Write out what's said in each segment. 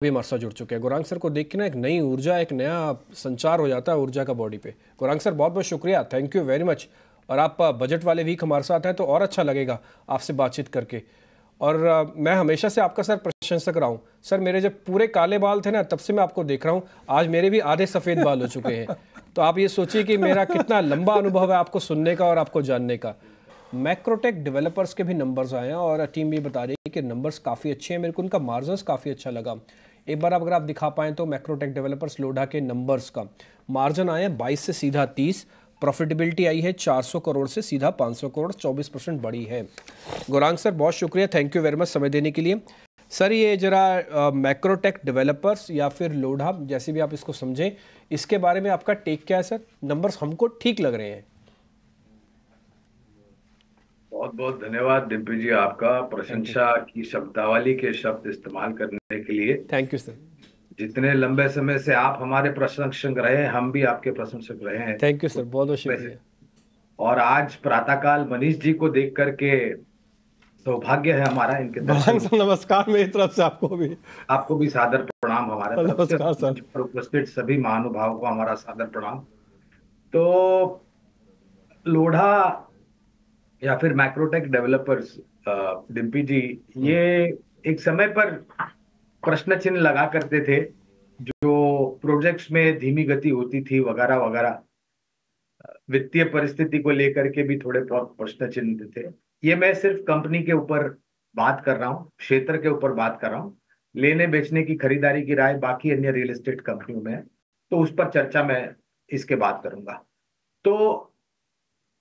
भी हमारे साथ जुड़ चुके हैं। गौरांग सर को देख के ना एक नई ऊर्जा, एक नया संचार हो जाता है ऊर्जा का बॉडी पे। गौरांग सर बहुत बहुत शुक्रिया, थैंक यू वेरी मच। और आप बजट वाले वीक हमारे साथ हैं तो और अच्छा लगेगा आपसे बातचीत करके। और मैं हमेशा से आपका सर प्रशंसक रहा हूँ सर। मेरे जब पूरे काले बाल थे ना तब से मैं आपको देख रहा हूँ, आज मेरे भी आधे सफ़ेद बाल हो चुके हैं। तो आप ये सोचिए कि मेरा कितना लंबा अनुभव है आपको सुनने का और आपको जानने का। मैक्रोटेक डेवलपर्स के भी नंबर्स आए हैं और टीम भी बता रही है कि नंबर्स काफ़ी अच्छे हैं। मेरे को उनका मार्जिन्स काफ़ी अच्छा लगा। एक बार अगर आप दिखा पाएँ तो मैक्रोटेक डेवलपर्स लोढ़ा के नंबर्स का मार्जिन आए हैं 22 से सीधा 30, प्रॉफिटेबिलिटी आई है 400 करोड़ से सीधा 500 करोड़, 24% बढ़ी है। गौरांग सर बहुत शुक्रिया, थैंक यू वेरी मच समय देने के लिए। सर ये जरा मैक्रोटेक डेवलपर्स या फिर लोढ़ा जैसे भी आप इसको समझें, इसके बारे में आपका टेक क्या है सर? नंबर्स हमको ठीक लग रहे हैं। बहुत बहुत धन्यवाद डिम्पी जी, आपका प्रशंसा की शब्दावली के शब्द इस्तेमाल करने के लिए। Thank you sir. जितने लंबे समय से आप हमारे प्रशंसक रहे हैं, हम भी आपके प्रशंसक रहे हैं। थैंक यू सर, तो बहुत बहुत शुक्रिया। और आज प्रातःकाल मनीष जी को देख करके सौभाग्य है हमारा, इनके गौरांग दर्शन। सर नमस्कार मेरी तरफ से आपको भी। आपको भी सादर प्रणाम हमारे तरफ से, नमस्कार सर। मंच पर उपस्थित सभी महानुभावों को हमारा सादर प्रणाम। तो लोढ़ा या फिर मैक्रोटेक डेवलपर्स, डिम्पी जी, ये एक समय पर प्रश्न चिन्ह लगा करते थे। जो प्रोजेक्ट्स में धीमी गति होती थी वगैरह वगैरह, वित्तीय परिस्थिति को लेकर के भी थोड़े बहुत प्रश्न चिन्ह थे। ये मैं सिर्फ कंपनी के ऊपर बात कर रहा हूँ, क्षेत्र के ऊपर बात कर रहा हूँ। लेने बेचने की खरीदारी की राय बाकी अन्य रियल एस्टेट कंपनियों में है, तो उस पर चर्चा मैं इसके बात करूंगा। तो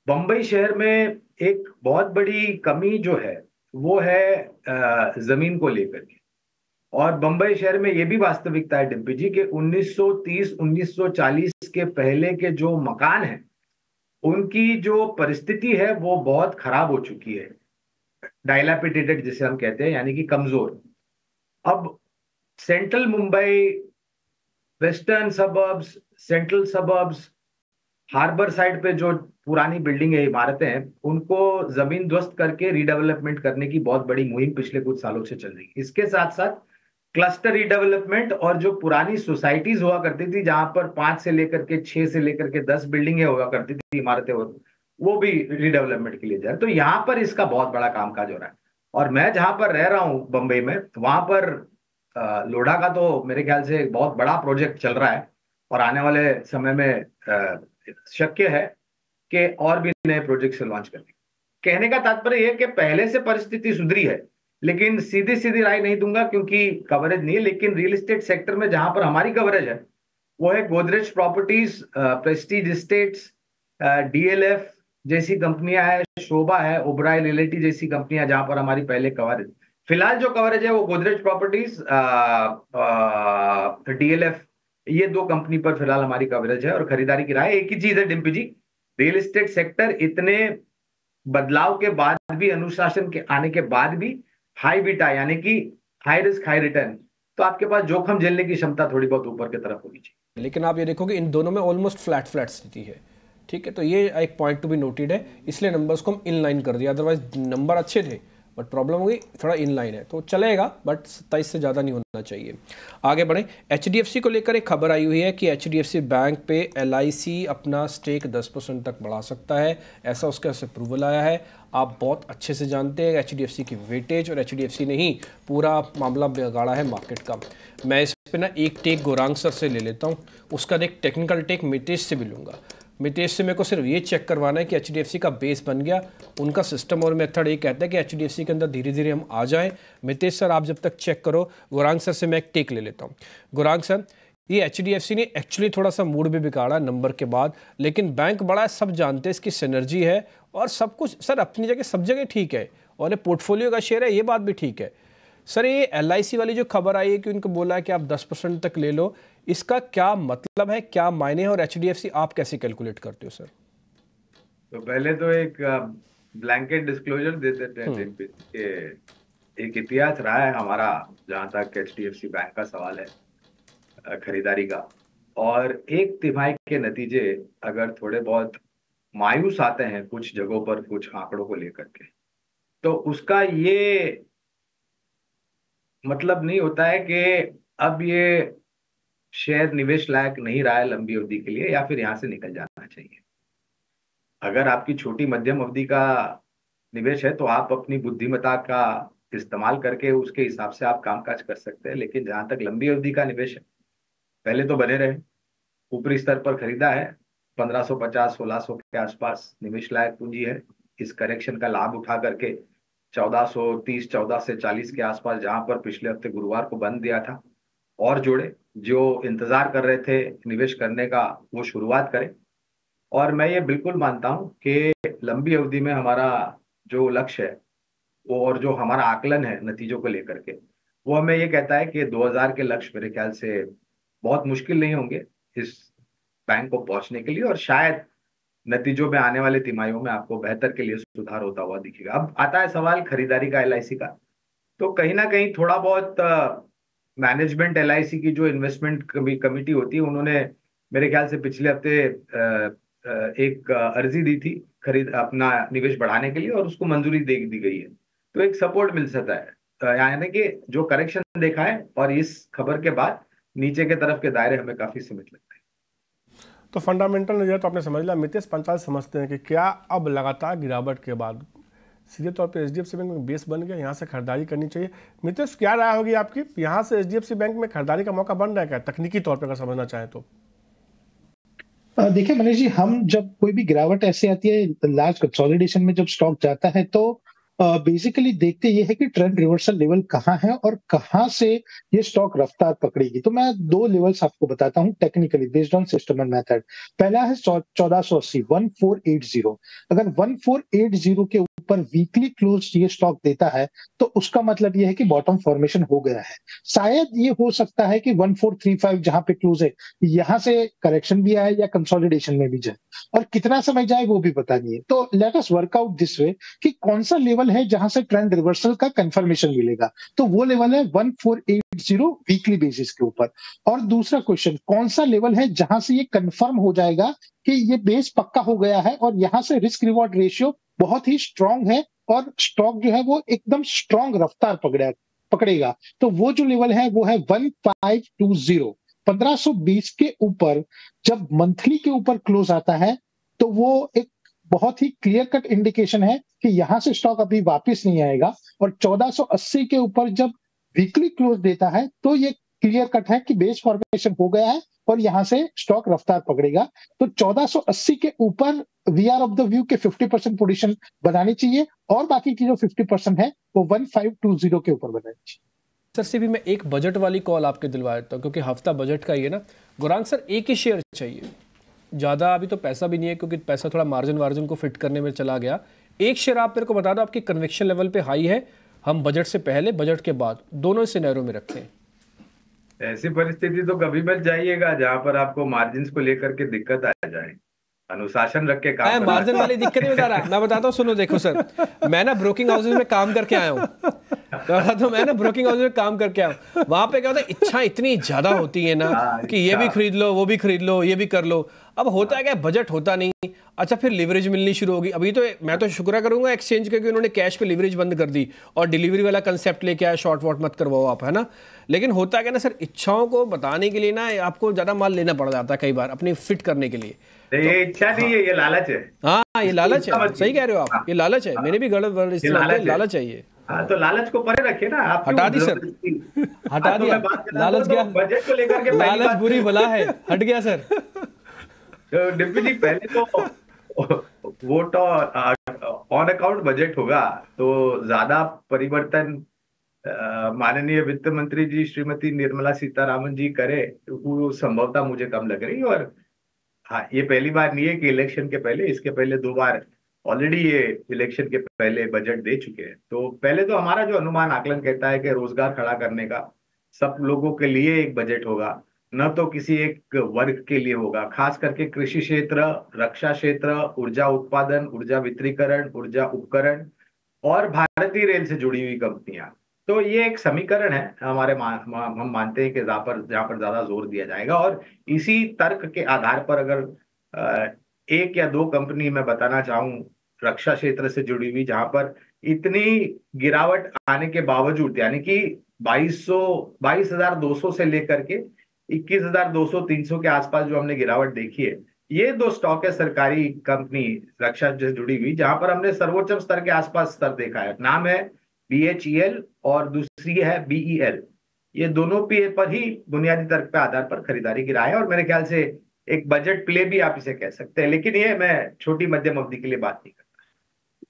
बंबई शहर में एक बहुत बड़ी कमी जो है वो है जमीन को लेकर के। और बंबई शहर में ये भी वास्तविकता है डिम्पी जी कि 1930 1940 के पहले के जो मकान हैं उनकी जो परिस्थिति है वो बहुत खराब हो चुकी है, डायलापिडेटेड जिसे हम कहते हैं, यानी कि कमजोर। अब central Mumbai, western suburbs, central suburbs, harbour side पे जो पुरानी बिल्डिंग है, इमारतें हैं, उनको जमीन ध्वस्त करके रीडेवलपमेंट करने की बहुत बड़ी मुहिम पिछले कुछ सालों से चल रही है। इसके साथ साथ क्लस्टर रीडेवलपमेंट और जो पुरानी सोसाइटीज हुआ करती थी जहां पर 5 से लेकर के 6 से लेकर के 10 बिल्डिंगें हुआ करती थी, इमारतें, वो भी रीडेवलपमेंट के लिए जा रहे। तो यहाँ पर इसका बहुत बड़ा कामकाज हो रहा है। और मैं जहां पर रह रहा हूँ बंबई में, वहां पर लोढ़ा का तो मेरे ख्याल से एक बहुत बड़ा प्रोजेक्ट चल रहा है। और आने वाले समय में शक्य है कि और भी नए प्रोजेक्ट लॉन्च करेंगे। कहने का तात्पर्य यह कि पहले से परिस्थिति सुधरी है, लेकिन सीधी सीधी राय नहीं दूंगा क्योंकि कवरेज नहीं है। लेकिन रियल एस्टेट सेक्टर में जहां पर हमारी कवरेज है वो है Godrej properties, Prestige estates, DLF जैसी कंपनियां है, शोभा है, ओबराय रियल्टी जैसी कंपनियां, जहां पर हमारी पहले कवरेज, फिलहाल जो कवरेज है वो गोदरेज प्रॉपर्टीज, डीएलएफ, ये दो कंपनी पर फिलहाल हमारी कवरेज है। और खरीदारी की राय एक ही चीज है डिम्पी जी, रियल एस्टेट सेक्टर इतने बदलाव के बाद भी, अनुशासन के आने के बाद भी हाई बीटा यानी कि हाई रिस्क हाई रिटर्न, तो आपके पास जोखिम झेलने की क्षमता थोड़ी बहुत ऊपर की तरफ होनी चाहिए। लेकिन आप ये देखोगे इन दोनों में ऑलमोस्ट फ्लैट फ्लैट स्थिति है। ठीक है, तो ये एक पॉइंट टू बी नोटेड है, इसलिए नंबर्स को हम इन लाइन कर दिया। अदरवाइज नंबर अच्छे थे बट प्रॉब्लम हो गई थोड़ा इन लाइन है, तो चलेगा बट 27 से ज़्यादा नहीं होना चाहिए। आगे बढ़ें, एचडीएफसी को लेकर एक खबर आई हुई है कि एचडीएफसी बैंक पे एलआईसी अपना स्टेक 10% तक बढ़ा सकता है, ऐसा उसका अप्रूवल आया है। आप बहुत अच्छे से जानते हैं एचडीएफसी की वेटेज, और एचडीएफसी ने ही पूरा मामला बिगाड़ा है मार्केट का। मैं इस पे ना एक टेक गौरांग सर से ले लेता हूँ, उसका एक टेक्निकल टेक मितेश से भी लूँगा। मितेश से मेरे को सिर्फ ये चेक करवाना है कि एचडीएफसी का बेस बन गया, उनका सिस्टम और मेथड ये कहता है कि एचडीएफसी के अंदर धीरे धीरे हम आ जाएं। मितेश सर आप जब तक चेक करो, गौरांग सर से मैं एक टेक ले लेता हूँ। गौरांग सर, ये एचडीएफसी ने एक्चुअली थोड़ा सा मूड भी बिगाड़ा नंबर के बाद, लेकिन बैंक बड़ा है, सब जानते हैं इसकी सिनर्जी है और सब कुछ सर अपनी जगह, सब जगह ठीक है, और ये पोर्टफोलियो का शेयर है, ये बात भी ठीक है। सर ये एलआईसी वाली जो खबर आई है कि उनको बोला है कि आप 10% तक ले लो, इसका क्या मतलब है, क्या मायने है, और एचडीएफसी आप कैसे कैलकुलेट करते हो सर? तो पहले तो एक ब्लैंकेट डिस्क्लोजर दे देते हैं कि एक इतिहास रहा है हमारा जहां तक एचडीएफसी बैंक का सवाल है, खरीदारी का। और एक तिमाही के नतीजे अगर थोड़े बहुत मायूस आते हैं कुछ जगहों पर कुछ आंकड़ों को लेकर के, तो उसका ये मतलब नहीं होता है कि अब ये शेयर निवेश लायक नहीं रहा है लंबी अवधि के लिए, या फिर यहाँ से निकल जाना चाहिए। अगर आपकी छोटी मध्यम अवधि का निवेश है तो आप अपनी बुद्धिमत्ता का इस्तेमाल करके उसके हिसाब से आप कामकाज कर सकते हैं, लेकिन जहां तक लंबी अवधि का निवेश है, पहले तो बने रहे, ऊपरी स्तर पर खरीदा है, 1550 1600 के आसपास निवेश लायक पूंजी है। इस करेक्शन का लाभ उठा करके 1430 14 से 40 के आसपास, जहां पर पिछले हफ्ते गुरुवार को बंद दिया था, और जोड़े जो इंतजार कर रहे थे निवेश करने का वो शुरुआत करें। और मैं ये बिल्कुल मानता हूं कि लंबी अवधि में हमारा जो लक्ष्य है वो, और जो हमारा आकलन है नतीजों को लेकर के, वो हमें ये कहता है कि 2000 के लक्ष्य मेरे ख्याल से बहुत मुश्किल नहीं होंगे इस बैंक को पहुंचने के लिए, और शायद नतीजों में आने वाले तिमाहियों में आपको बेहतर के लिए सुधार होता हुआ दिखेगा। अब आता है सवाल खरीदारी का एलआईसी का। तो कहीं ना कहीं थोड़ा बहुत मैनेजमेंट एलआईसी की जो इन्वेस्टमेंट कमिटी होती है, उन्होंने मेरे ख्याल से पिछले हफ्ते एक अर्जी दी थी खरीद अपना निवेश बढ़ाने के लिए, और उसको मंजूरी दे दी गई है। तो एक सपोर्ट मिल सकता है, यानी कि जो करेक्शन देखा है और इस खबर के बाद नीचे के तरफ के दायरे हमें काफी सीमित लगते हैं। तो फंडामेंटल नजरिया तो आपने समझ लिया। मितेश पंचाल समझते हैं कि क्या अब लगातार गिरावट के बाद सीधे तौर पे एचडीएफसी बैंक में बेस बन गया, यहाँ से खरीदारी करनी चाहिए? मितेश, क्या राय होगी आपकी, यहाँ से एचडीएफसी बैंक में खरीदारी का मौका बन रहा है क्या, तकनीकी तौर पे अगर समझना चाहें तो? देखिए मनीष जी, हम जब कोई भी गिरावट ऐसे आती है लार्ज कंसोलिडेशन में, जब स्टॉक जाता है तो बेसिकली देखते ये है कि ट्रेंड रिवर्सल लेवल कहाँ है और कहाँ से ये स्टॉक रफ्तार पकड़ेगी। तो मैं दो लेवल्स आपको बताता हूँ technically based on system and method. पहला है 1480, 1480। अगर 1480 के ऊपर वीकली क्लोज ये स्टॉक देता है तो उसका मतलब ये है कि बॉटम फॉर्मेशन हो गया है। शायद ये हो सकता है कि 1435 जहां पे क्लोज है, यहां से करेक्शन भी आए या कंसोलिडेशन में भी जाए, और कितना समय जाए वो भी पता नहीं है। तो let us workout this way कि कौन सा लेवल है जहां से ट्रेंड रिवर्सल का कंफर्मेशन मिलेगा। तो वो लेवल है 1480 वीकली बेसिस के ऊपर। और दूसरा क्वेश्चन, कौन सा लेवल है जहां से ये कंफर्म हो जाएगा कि ये बेस पक्का हो गया है और यहां से रिस्क रिवॉर्ड रेशियो बहुत ही स्ट्रांग है और स्टॉक जो है वो एकदम स्ट्रांग रफ्तार पकड़ेगा। तो वो जो लेवल है वो है 1520। 1520 के ऊपर जब मंथली के ऊपर क्लोज आता है तो वो एक बहुत ही क्लियर कट इंडिकेशन है कि यहां से स्टॉक अभी वापस नहीं आएगा। और 1480 के ऊपर जब वीकली क्लोज देता है तो ये क्लियर कट है कि बेस फॉर्मेशन हो गया है और यहां से स्टॉक रफ्तार पकड़ेगा। तो 1480 के ऊपर we are of the view के 50% पोजीशन बनानी चाहिए, और बाकी की जो 50% है वो 1520 के ऊपर बनानी चाहिए। सर से भी मैं एक बजट वाली कॉल आपके दिलवा देता हूँ, क्योंकि हफ्ता बजट का ही है ना। गुरांग सर, एक ही शेयर चाहिए, ज़्यादा अभी तो पैसा भी नहीं है, क्योंकि पैसा थोड़ा मार्जिन को फिट करने में चला गया। एक शेयर आप मेरे को बता दो, आपकी कन्विक्शन लेवल पे हाई है, हम बजट से पहले बजट के बाद दोनों सिनेरियो में रखें। ऐसी परिस्थिति तो कभी मत जाइएगा जहां पर आपको मार्जिन को लेकर के दिक्कत आ जाए। अनुशासन रख के काम मार्जिन वाली दिक्कत नहीं बता रहा, मैं बताता हूँ, सुनो। देखो सर, मैं ना ब्रोकिंग हाउसेज में काम करके आया हूँ, तो मैं ना ब्रोकिंग हाउस में काम करके आया हूँ। वहां पे क्या होता है, इच्छा इतनी ज्यादा होती है ना कि ये भी खरीद लो, वो भी खरीद लो, ये भी कर लो। अब होता है क्या, बजट होता नहीं। अच्छा, फिर लिवरेज मिलनी शुरू होगी। अभी तो मैं तो शुक्र करूंगा एक्सचेंज के कि उन्होंने कैश पे लिवरेज बंद कर दी और डिलीवरी वाला कंसेप्ट लेके आया, शॉर्ट वॉट मत करवाओ आप, है ना। लेकिन होता है क्या ना सर, इच्छाओं को बताने के लिए ना आपको ज्यादा माल लेना पड़ जाता है कई बार अपनी फिट करने के लिए। ये इच्छा नहीं है, ये लालच है। हाँ, ये लालच है, सही कह रहे हो आप, ये लालच है। मैंने भी गलत वर्ड इस्तेमाल किया, लालच है ये। हाँ, तो लालच को परे रखिए ना आप। हटा दी सर, हटा दिया लालच। गया बजट को लेकर के, लालच बुरी बला है, हट गया सर। तो डिप्टी जी, पहले तो वो तो ऑन अकाउंट बजट होगा तो ज्यादा परिवर्तन माननीय वित्त मंत्री जी श्रीमती निर्मला सीतारामन जी करे, वो संभवतः मुझे कम लग रही। और हाँ, ये पहली बार नहीं है कि इलेक्शन के पहले, इसके पहले 2 बार ऑलरेडी ये इलेक्शन के पहले बजट दे चुके हैं। तो पहले तो हमारा जो अनुमान आकलन कहता है कि रोजगार खड़ा करने का सब लोगों के लिए एक बजट होगा, न तो किसी एक वर्ग के लिए होगा। खास करके कृषि क्षेत्र, रक्षा क्षेत्र, ऊर्जा उत्पादन, ऊर्जा वितरीकरण, ऊर्जा उपकरण और भारतीय रेल से जुड़ी हुई कंपनियां। तो ये एक समीकरण है हमारे हम मानते हैं कि जहाँ पर ज्यादा जोर दिया जाएगा। और इसी तर्क के आधार पर अगर एक या दो कंपनी मैं बताना चाहूँ रक्षा क्षेत्र से जुड़ी हुई, जहां पर इतनी गिरावट आने के बावजूद, यानी कि 22,200 से लेकर के 21,200-300 के आसपास जो हमने गिरावट देखी है, ये दो स्टॉक है सरकारी कंपनी रक्षा से जुड़ी हुई, जहां पर हमने सर्वोच्च स्तर के आसपास स्तर देखा है। नाम है BHEL और दूसरी है BEL। ये दोनों पे पर ही बुनियादी तर्क पे आधार पर खरीदारी गिरा है, और मेरे ख्याल से एक बजट प्ले भी आप इसे कह सकते हैं, लेकिन ये मैं छोटी मध्यम अवधि के लिए बात नहीं करता।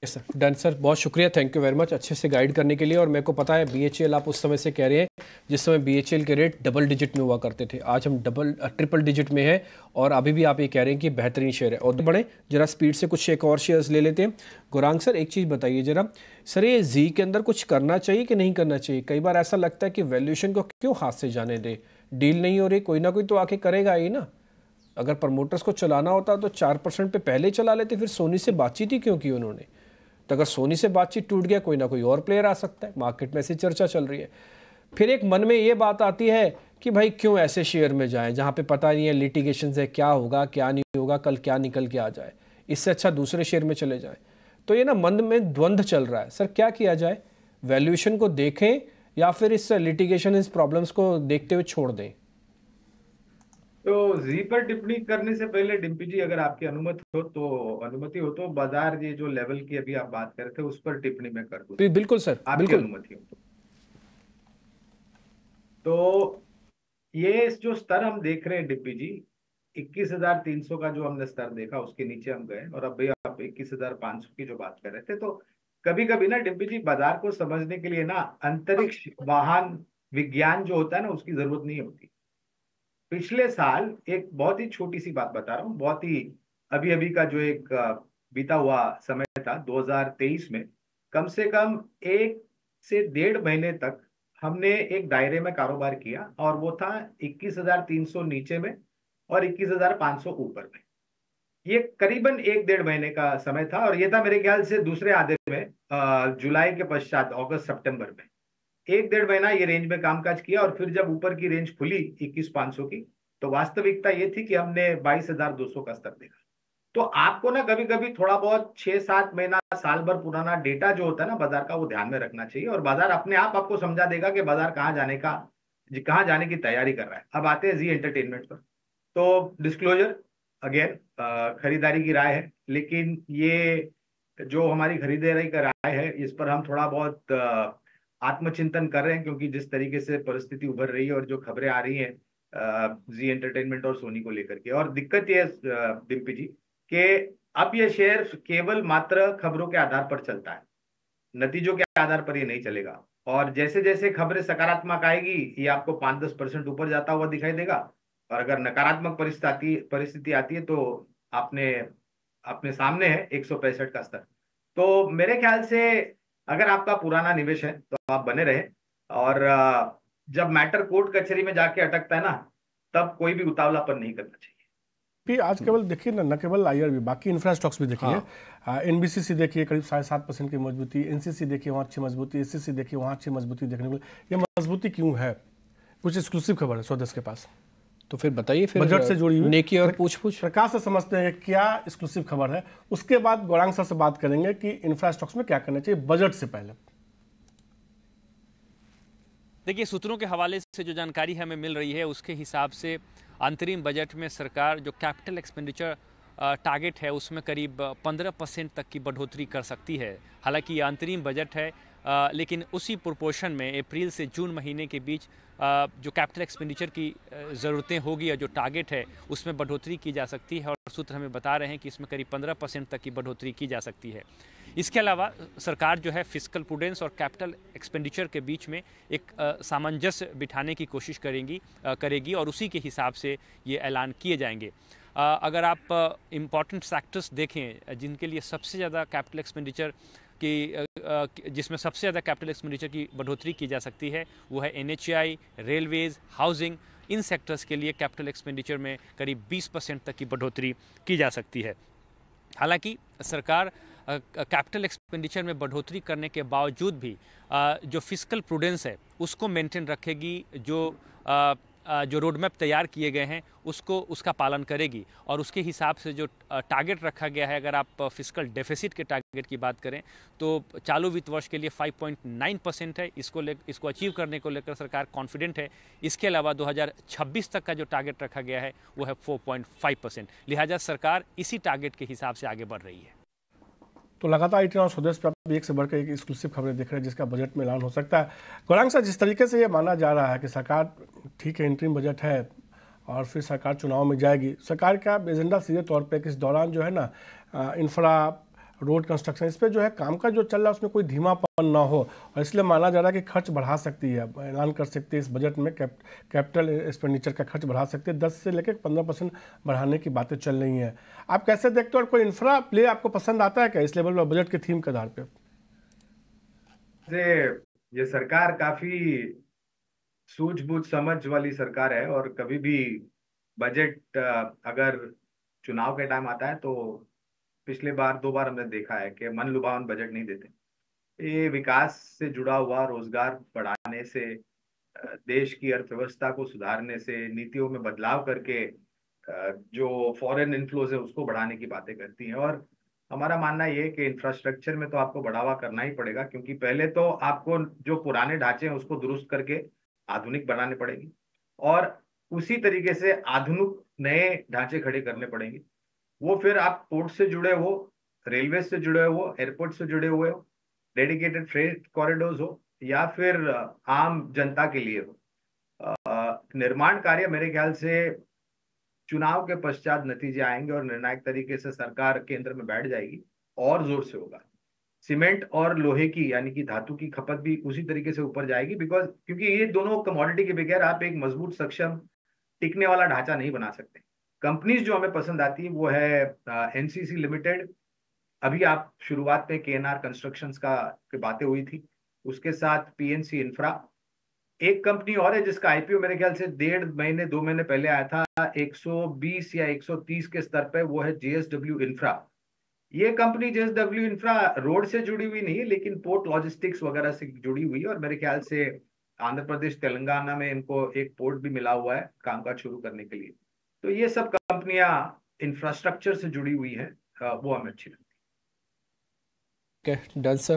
यस सर, डन सर, बहुत शुक्रिया, थैंक यू वेरी मच अच्छे से गाइड करने के लिए। और मेरे को पता है BHEL आप उस समय से कह रहे हैं जिस समय BHEL के रेट डबल डिजिट में हुआ करते थे, आज हम ट्रिपल डिजिट में है, और अभी भी आप ये कह रहे हैं कि बेहतरीन शेयर है। और बड़े जरा स्पीड से कुछ एक और शेयर्स ले लेते हैं। गौरांग सर, एक चीज़ बताइए जरा सर, ये जी के अंदर कुछ करना चाहिए कि नहीं करना चाहिए? कई बार ऐसा लगता है कि वैल्यूएशन को क्यों हाथ से जाने दे, डील नहीं हो रही, कोई ना कोई तो आके करेगा ही ना। अगर प्रमोटर्स को चलाना होता तो 4% पे पहले चला लेते, फिर सोनी से बातचीत ही क्यों की उन्होंने? तो अगर सोनी से बातचीत टूट गया, कोई ना कोई और प्लेयर आ सकता है, मार्केट में ऐसी चर्चा चल रही है। फिर एक मन में ये बात आती है कि भाई क्यों ऐसे शेयर में जाएं जहां पे पता नहीं है लिटिगेशन है, क्या होगा क्या नहीं होगा, कल क्या निकल के आ जाए, इससे अच्छा दूसरे शेयर में चले जाएं। तो ये ना मन में द्वंद्व चल रहा है सर, क्या किया जाए? वैल्यूएशन को देखें या फिर इस लिटिगेशन, इस प्रॉब्लम्स को देखते हुए छोड़ दें? तो जी पर टिप्पणी करने से पहले डिम्पी जी, अगर आपकी अनुमति हो तो बाजार, ये जो लेवल की अभी आप बात कर रहे थे, उस पर टिप्पणी मैं कर दूं? बिल्कुल सर, आपकी बिल्कुल। अनुमति हो तो ये जो स्तर हम देख रहे हैं डिम्पी जी, 21,300 का जो हमने स्तर देखा, उसके नीचे हम गए, और अभी आप 21,500 की जो बात कर रहे थे। तो कभी कभी ना डिम्पी जी, बाजार को समझने के लिए ना अंतरिक्ष वाहन विज्ञान जो होता है ना, उसकी जरूरत नहीं होती। पिछले साल एक बहुत ही छोटी सी बात बता रहा हूँ, बहुत ही अभी अभी का जो एक बीता हुआ समय था 2023 में, कम से कम 1 से 1.5 महीने तक हमने एक दायरे में कारोबार किया, और वो था 21,300 नीचे में और 21,500 ऊपर में। ये करीबन 1-1.5 महीने का समय था, और ये था मेरे ख्याल से दूसरे आधे में, जुलाई के पश्चात अगस्त सितंबर में 1-1.5 महीना ये रेंज में कामकाज किया। और फिर जब ऊपर की रेंज खुली 21,500 की, तो वास्तविकता ये थी कि हमने 22,200 का स्तर देखा। तो आपको ना कभी कभी थोड़ा बहुत 6-7 महीना, साल भर पुराना डेटा जो होता है ना बाजार का, वो ध्यान में रखना चाहिए, और बाजार अपने आप आपको समझा देगा कि बाजार कहाँ जाने की तैयारी कर रहा है। अब आते हैं जी एंटरटेनमेंट पर। तो डिस्क्लोजर अगेन, खरीदारी की राय है, लेकिन ये जो हमारी खरीदारी का राय है, इस पर हम थोड़ा बहुत आत्मचिंतन कर रहे हैं, क्योंकि जिस तरीके से परिस्थिति उभर रही है और जो खबरें आ रही हैं जी एंटरटेनमेंट और सोनी को लेकर के, और दिक्कत ये है डिम्पी जी कि अब ये शेयर केवल मात्र खबरों के आधार पर चलता है, नतीजों के आधार पर ये नहीं चलेगा। और जैसे जैसे खबरें सकारात्मक आएगी, ये आपको 5-10% ऊपर जाता हुआ दिखाई देगा, और अगर नकारात्मक परिस्थिति आती है तो आपने अपने सामने है 165 का स्तर। तो मेरे ख्याल से अगर आपका पुराना निवेश है तो आप बने रहे, और जब मैटर कोर्ट कचहरी में जाके अटकता है ना, तब कोई भी उतावलापन नहीं करना चाहिए। भी आज केवल देखिए ना, न केवल IRB, बाकी इंफ्रा स्टॉक्स भी देखिए। NBCC देखिए करीब 7.5% की मजबूती, NCC देखिए वहाँ अच्छी मजबूती, SCC देखिए वहाँ अच्छी मजबूती देखने को मिली। ये मजबूती क्यों है? कुछ एक्सक्लूसिव खबर है स्वदेश के पास, तो फिर बताइए, फिर बजट से जुड़ी हुई नेकी और पूछ प्रकाश से समझते हैं क्या एक्सक्लूसिव खबर है। उसके बाद गौरांग सर से बात करेंगे कि इंफ्रा स्टॉक्स में क्या करना चाहिए बजट से पहले। देखिए, सूत्रों के हवाले से जो जानकारी हमें मिल रही है, उसके हिसाब से अंतरिम बजट में सरकार जो कैपिटल एक्सपेंडिचर टारगेट है, उसमें करीब 15% तक की बढ़ोतरी कर सकती है। हालांकि ये अंतरिम बजट है, लेकिन उसी प्रोपोर्शन में अप्रैल से जून महीने के बीच जो कैपिटल एक्सपेंडिचर की ज़रूरतें होगी, या जो टारगेट है, उसमें बढ़ोतरी की जा सकती है। और सूत्र हमें बता रहे हैं कि इसमें करीब 15% तक की बढ़ोतरी की जा सकती है। इसके अलावा सरकार जो है फिस्कल प्रूडेंस और कैपिटल एक्सपेंडिचर के बीच में एक सामंजस्य बिठाने की कोशिश करेगी, और उसी के हिसाब से ये ऐलान किए जाएंगे। अगर आप इम्पॉर्टेंट सेक्टर्स देखें जिनके लिए सबसे ज़्यादा कैपिटल एक्सपेंडिचर जिसमें सबसे ज़्यादा कैपिटल एक्सपेंडिचर की बढ़ोतरी की जा सकती है, वो है NHAI, रेलवेज़, हाउसिंग। इन सेक्टर्स के लिए कैपिटल एक्सपेंडिचर में करीब 20% तक की बढ़ोतरी की जा सकती है। हालांकि सरकार कैपिटल एक्सपेंडिचर में बढ़ोतरी करने के बावजूद भी जो फिस्कल प्रूडेंस है उसको मेंटेन रखेगी। जो जो रोड मैप तैयार किए गए हैं उसका पालन करेगी और उसके हिसाब से जो टारगेट रखा गया है, अगर आप फिस्कल डेफिसिट के टारगेट की बात करें तो चालू वित्त वर्ष के लिए 5.9% है। इसको अचीव करने को लेकर सरकार कॉन्फिडेंट है। इसके अलावा 2026 तक का जो टारगेट रखा गया है वो है 4.5%। लिहाजा सरकार इसी टारगेट के हिसाब से आगे बढ़ रही है। तो लगातार ईटी और स्वदेश पर एक से बढ़कर एक एक्सक्लूसिव खबरें देख रहे हैं जिसका बजट में ऐलान हो सकता है। गौरांग सर, जिस तरीके से ये माना जा रहा है कि सरकार ठीक है, इंटरिम बजट है और फिर सरकार चुनाव में जाएगी, सरकार का एजेंडा सीधे तौर पे कि इस दौरान जो है ना इंफ्रा, रोड कंस्ट्रक्शन, इस पर जो है काम का जो चल रहा है उसमें कोई धीमापन ना हो, और इसलिए माना जा रहा है कि खर्च बढ़ा सकती है, ऐलान कर सकती है इस बजट में कैपिटल एक्सपेंडिचर का खर्च बढ़ा सकते हैं। 10 से लेकर 15% बढ़ाने की बातें चल रही हैं। आप कैसे देखते हो, और कोई इंफ्रा प्ले आपको पसंद आता है क्या इस लेवल पर बजट के थीम के आधार पर? ये सरकार काफी सूझबूझ समझ वाली सरकार है और कभी भी बजट अगर चुनाव के टाइम आता है तो पिछले बार 2 बार हमने देखा है कि मन लुभावन बजट नहीं देते। ये विकास से जुड़ा हुआ, रोजगार बढ़ाने से, देश की अर्थव्यवस्था को सुधारने से, नीतियों में बदलाव करके जो फॉरेन इन्फ्लोज है उसको बढ़ाने की बातें करती हैं। और हमारा मानना ये है कि इंफ्रास्ट्रक्चर में तो आपको बढ़ावा करना ही पड़ेगा, क्योंकि पहले तो आपको जो पुराने ढांचे हैं उसको दुरुस्त करके आधुनिक बनाने पड़ेंगे और उसी तरीके से आधुनिक नए ढांचे खड़े करने पड़ेंगे। वो फिर आप पोर्ट से जुड़े हो, रेलवे से जुड़े हो, एयरपोर्ट से जुड़े हुए हो, डेडिकेटेड फ्रेट कॉरिडोर्स हो, या फिर आम जनता के लिए हो। निर्माण कार्य मेरे ख्याल से चुनाव के पश्चात नतीजे आएंगे और निर्णायक तरीके से सरकार केंद्र में बैठ जाएगी और जोर से होगा। सीमेंट और लोहे की यानी कि धातु की खपत भी उसी तरीके से ऊपर जाएगी, क्योंकि ये दोनों कमोडिटी के बगैर आप एक मजबूत, सक्षम, टिकने वाला ढांचा नहीं बना सकते। कंपनीज जो हमें पसंद आती है वो है एनसीसी लिमिटेड। अभी आप शुरुआत में केएनआर कंस्ट्रक्शंस की बातें हुई थी, उसके साथ पीएनसी इंफ्रा। एक कंपनी और है जिसका आईपीओ मेरे ख्याल से 1.5 महीने 2 महीने पहले आया था 120 या 130 के स्तर पे, वो है जेएसडब्ल्यू इंफ्रा। ये कंपनी जेएसडब्ल्यू इंफ्रा रोड से जुड़ी हुई नहीं है लेकिन पोर्ट लॉजिस्टिक्स वगैरह से जुड़ी हुई है और मेरे ख्याल से आंध्र प्रदेश, तेलंगाना में इनको एक पोर्ट भी मिला हुआ है कामकाज शुरू करने के लिए। तो ये सब कंपनियां इंफ्रास्ट्रक्चर से जुड़ी हुई हैं, वो हमें अच्छी लगती है। Done sir.